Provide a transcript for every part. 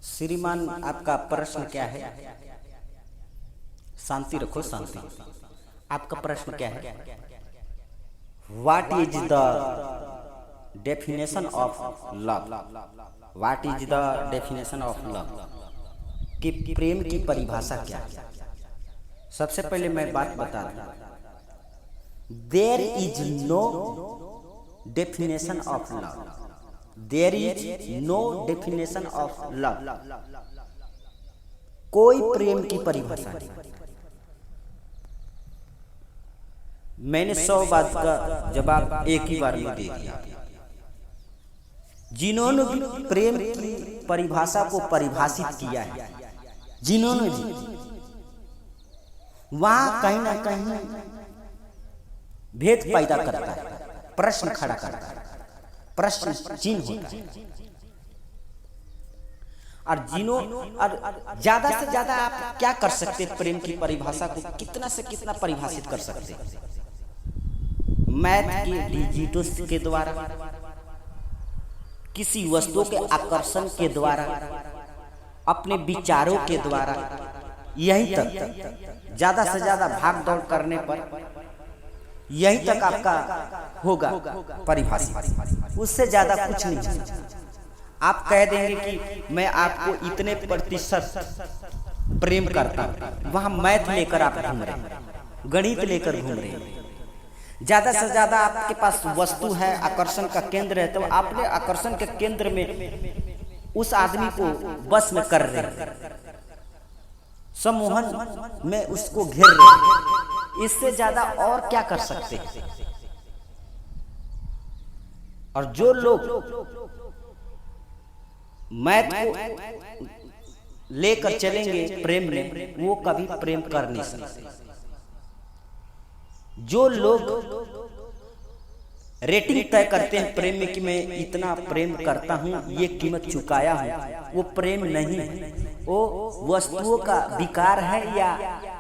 श्रीमान, आपका प्रश्न क्या है? शांति रखो, शांति। आपका प्रश्न क्या है? What is the definition of love? What is the definition of love? कि प्रेम की परिभाषा क्या है? सबसे पहले मैं बात बता दूं, there is no definition of love. There is no definition of love. कोई प्रेम की परिभाषा नहीं। मैंने 100 बात का जवाब एक ही बार में दे दिया। जिन्होंने भी प्रेम की परिभाषा को परिभाषित किया है, जिन्होंने भी, वहां कहीं ना कहीं भेद पैदा करता है, प्रश्न खड़ा करता है, प्रश्न चिन्ह होता है। और ज्यादा से ज्यादा आप क्या कर सकते? प्रेम की परिभाषा को कितना से कितना परिभाषित कर सकते? मैथ के डिजिटों के द्वारा, किसी वस्तु के आकर्षण के द्वारा, अपने विचारों के द्वारा, यही तक। ज्यादा से ज्यादा भाग दौड़ करने पर यही तक आपका होगा परिभाषित, उससे ज्यादा कुछ नहीं। आप कह देंगे कि मैं आपको इतने प्रतिशत प्रेम करता हूं, वहां मैथ लेकर आप घूम रहे हैं, गणित लेकर घूम रहे हैं। ज्यादा से ज्यादा आपके पास वस्तु है, आकर्षण का केंद्र है, तो आपने आकर्षण के केंद्र में उस आदमी को बस में कर रहे हैं, सम्मोहन में उसको घेर रहे हैं। इससे ज्यादा और क्या कर सकते हैं? और जो लोग मैथ को लेकर चलेंगे प्रेम में, वो कभी प्रेम कर नहीं सकते। जो लोग रेटिंग तय करते हैं प्रेम में कि मैं इतना प्रेम करता हूं, ये कीमत चुकाया हूं, वो प्रेम नहीं है, वो वस्तुओं का विकार है या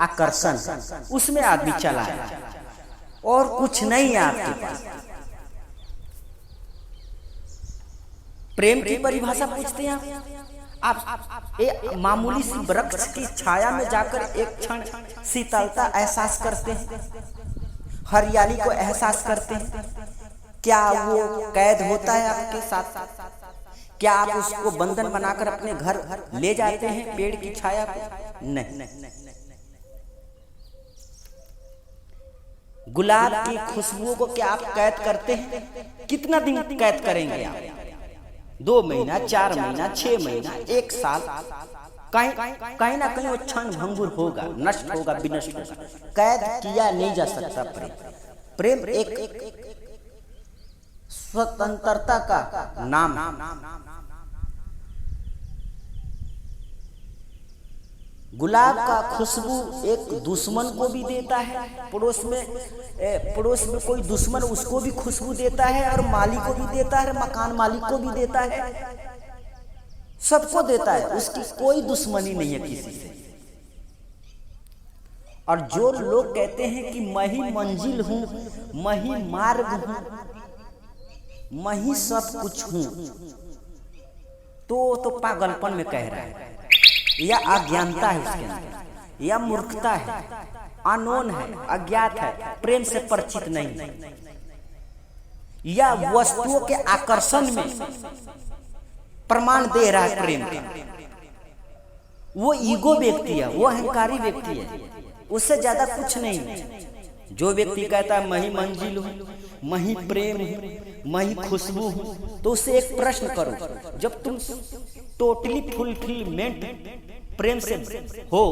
आकर्षण, उसमें आदमी चला है और कुछ नहीं है आपके पास। प्रेम की परिभाषा पूछते हैं आप एक मामूली सी वृक्ष की छाया में जाकर एक क्षण शीतलता एहसास करते हैं, हरियाली को एहसास करते हैं। क्या वो कैद होता है आपके साथ? क्या आप उसको बंधन बनाकर अपने घर ले जाते हैं पेड़ की छाया को? नहीं। गुलाब की खुशबुओं को क्या आप कैद करते हैं? कितना दिन कैद करेंगे आप? 2 महीना, 4 महीना, 6 महीना, 1 साल? कहीं ना कहीं वो क्षण भंगुर होगा, नष्ट होगा, विनष्ट होगा। कैद किया नहीं जा सकता प्रेम। प्रेम एक स्वतंत्रता का नाम है। गुलाब का खुशबू एक दुश्मन को भी देता है, पड़ोस में कोई दुश्मन उसको भी खुशबू देता है, और मालिक को भी देता है, मकान मालिक को भी देता है, सबको देता है। उसकी कोई दुश्मनी नहीं है किसी से। और जो लोग कहते हैं कि मैं ही मंजिल हूं, मैं ही मार्ग हूं, मैं ही सब कुछ हूं, तो पागलपन में कह रहा है, या अज्ञानता है उसके अंदर, या मूर्खता है, अनोन है, अज्ञात है, प्रेम से परिचित नहीं, या वस्तुओं के आकर्षण में प्रमाण दे रहा है प्रेम का। वो ईगो व्यक्ति है, वो अहंकारी व्यक्ति है, उससे ज्यादा कुछ नहीं। जो व्यक्ति कहता है मैं ही मंजिल हूं, मैं ही प्रेम हूं, मैं ही खुशबू हूं, तो उससे एक प्रश्न करो, जब तुम टोटली फुलफिलमेंट प्रेम से हो,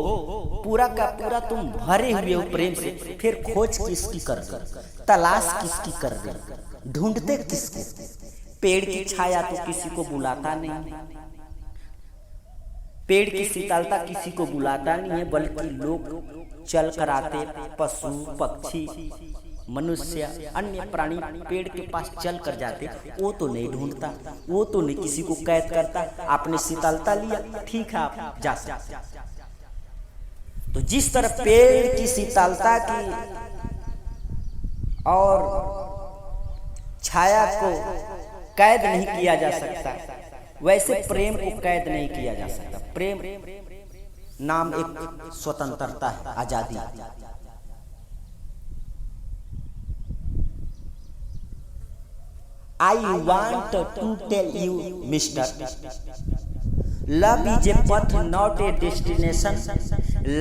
पूरा का पूरा तुम भरे हुए हो प्रेम से, फिर खोज किसकी कर रहे, तलाश किसकी कर रहे, ढूंढते किसको? पेड़ की छाया तो किसी को बुलाता नहीं, पेड़ की शीतलता किसी को बुलाता नहीं है, बल्कि लोग चल कर आते, पशु पक्षी मनुष्य अन्य प्राणी पेड़ के पास चल कर जाते, वो तो नहीं ढूंढता, वो तो नहीं किसी को कैद करता। आपने शीतलता लिया, ठीक है, आप जा सकते। तो जिस तरह पेड़ की शीतलता की और छाया को कैद नहीं किया जा सकता, वैसे प्रेम को कैद नहीं किया जा सकता। प्रेम नाम एक स्वतंत्रता है, आजादी। I want to tell you mister, love is a path not a destination,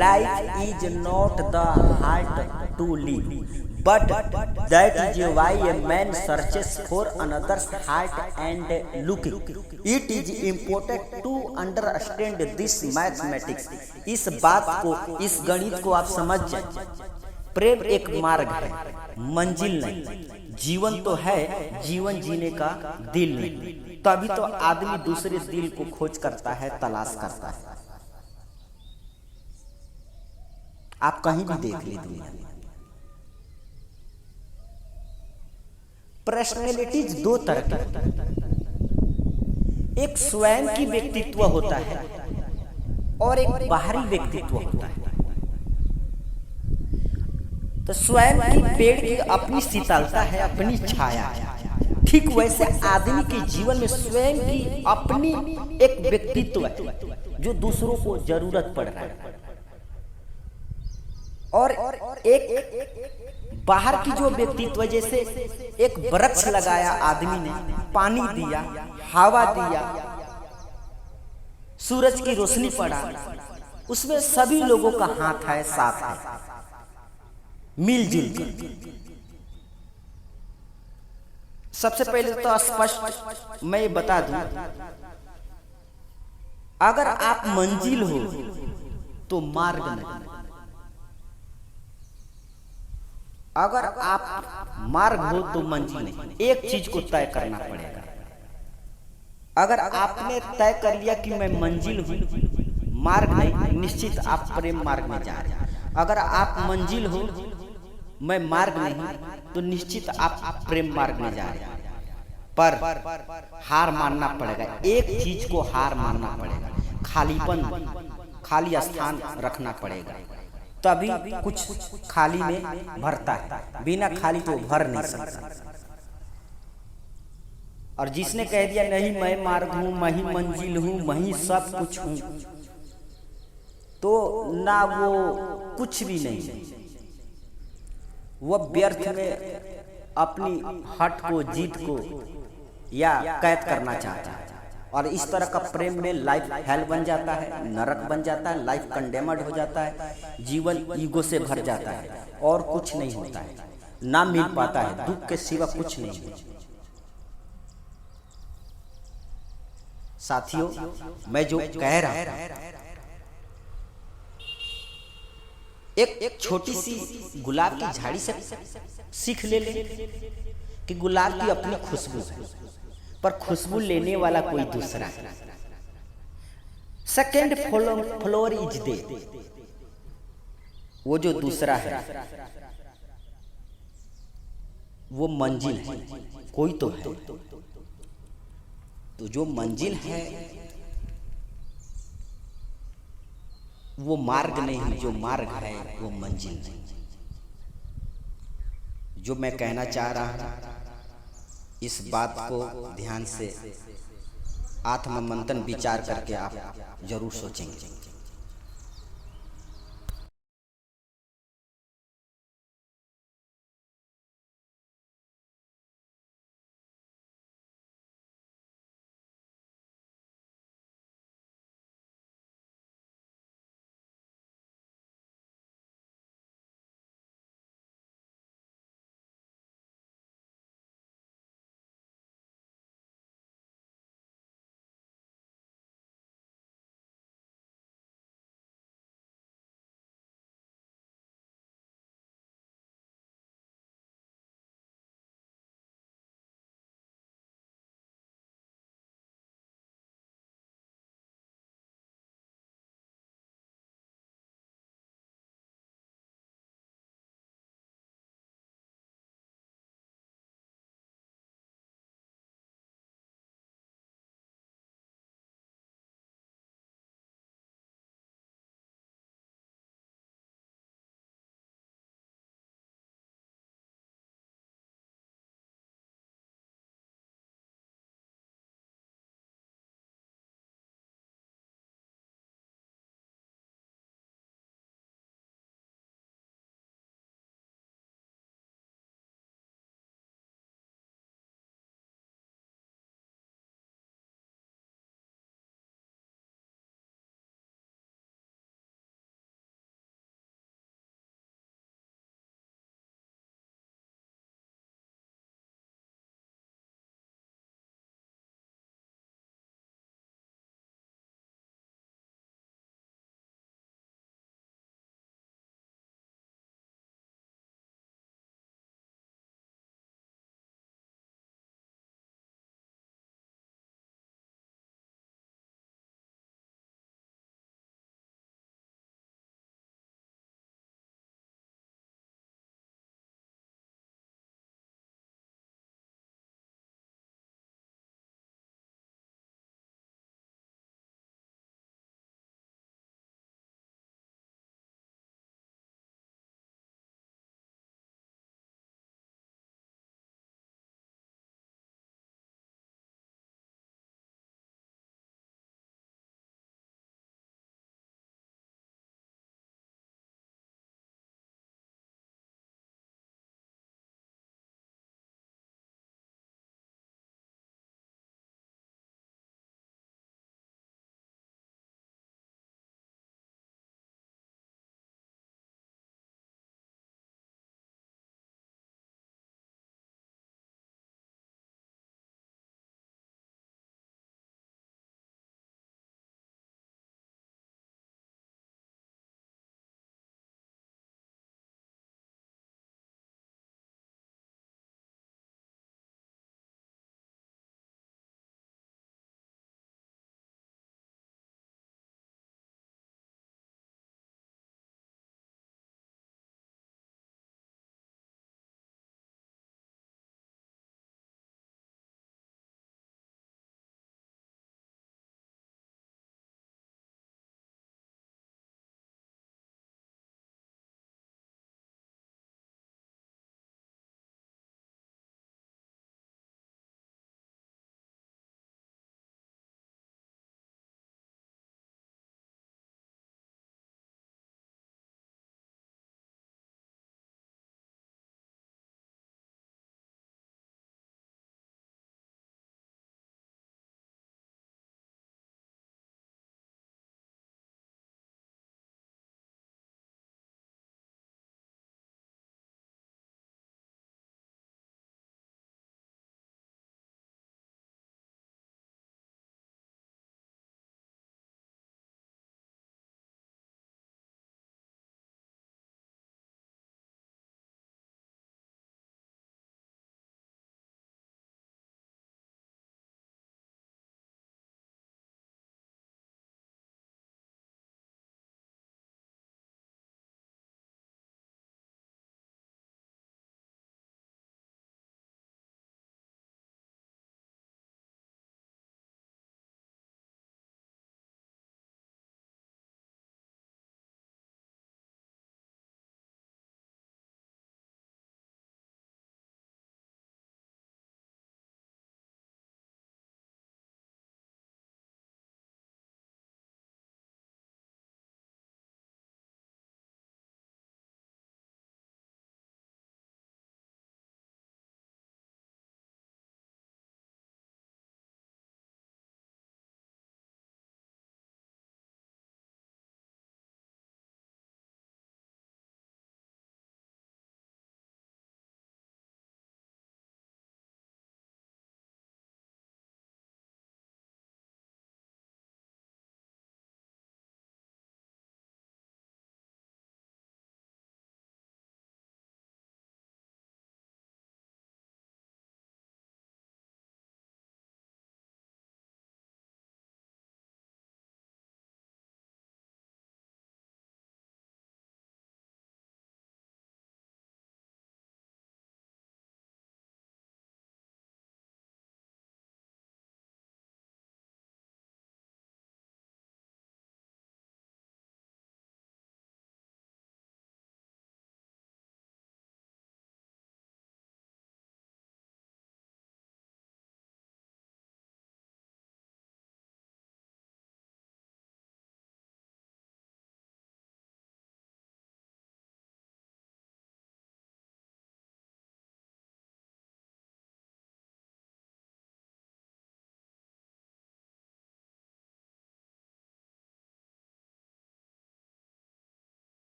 life is not the heart to live, but that is why a man searches for another's heart and looking. It is important to understand this mathematics. इस बात को, इस गणित को आप समझ जाए। प्रेम एक मार्ग है, मंजिल नहीं। जीवन तो है, जीवन जीने का दिल नहीं। तभी तो आदमी दूसरे दिल को खोज करता है, तलाश करता है। आप कहीं भी देख लीजिए दुनिया में। पर्सनैलिटीज दो तरह की, एक स्वयं की व्यक्तित्व होता है और एक बाहरी व्यक्तित्व होता है। तो स्वयं की पेड़ की अपनी शीतलता है, अपनी छाया है। ठीक वैसे आदमी के जीवन में स्वयं की अपनी एक व्यक्तित्व है जो दूसरों को जरूरत पड़ रहा है, और एक बाहर की जो व्यक्तित्व, जैसे एक वृक्ष लगाया आदमी ने, पानी दिया, हवा दिया, सूरज की रोशनी पड़ा, उसमें सभी लोगों का हाथ है, साथ है, मिलजुल कर। सबसे पहले तो स्पष्ट मैं बता दूं, अगर आप मंजिल हो तो मार्ग नहीं, अगर आप मार्ग हो तो मंजिल नहीं। एक चीज को तय करना पड़ेगा। अगर आपने तय कर लिया कि मैं मंजिल हूं, मार्ग नहीं, निश्चित आप प्रेम मार्ग में जा रहे हैं। अगर आप मंजिल हो, मैं मार्ग नहीं, तो निश्चित आप प्रेम मार्ग में जा रहे हैं। पर हार मानना पड़ेगा, एक चीज को हार मानना पड़ेगा, खालीपन, खाली स्थान रखना पड़ेगा, तभी कुछ खाली में भरता है। बिना खाली तो भर नहीं सकता। और जिसने कह दिया नहीं मैं मार्ग हूं, मैं ही मंजिल हूं, मैं ही सब कुछ हूं, तो ना वो कुछ भी नहीं है। वो व्यर्थ में अपनी हट को, जीत को या कैद करना चाहता है। और इस तरह का प्रेम में लाइफ हेल बन जाता है, नरक बन जाता है, लाइफ कंडेम्ड हो जाता है, जीवन ईगो से भर जाता है और कुछ नहीं होता है, ना मिल पाता है, दुख के सिवा कुछ नहीं है। साथियों, मैं जो कह रहा हूं, एक छोटी सी गुलाब की झाड़ी से सीख ले कि गुलाब की अपनी खुशबू है, पर खुशबू लेने वाला कोई दूसरा है। सेकेंड फ्लोर इज दे, वो जो दूसरा है वो मंजिल है, कोई तो है। तो जो मंजिल है वो मार्ग नहीं, जो मार्ग है वो मंजिल नहीं। जो मैं कहना चाह रहा हूं, इस बात को ध्यान से आत्ममंथन विचार करके आप जरूर सोचेंगे।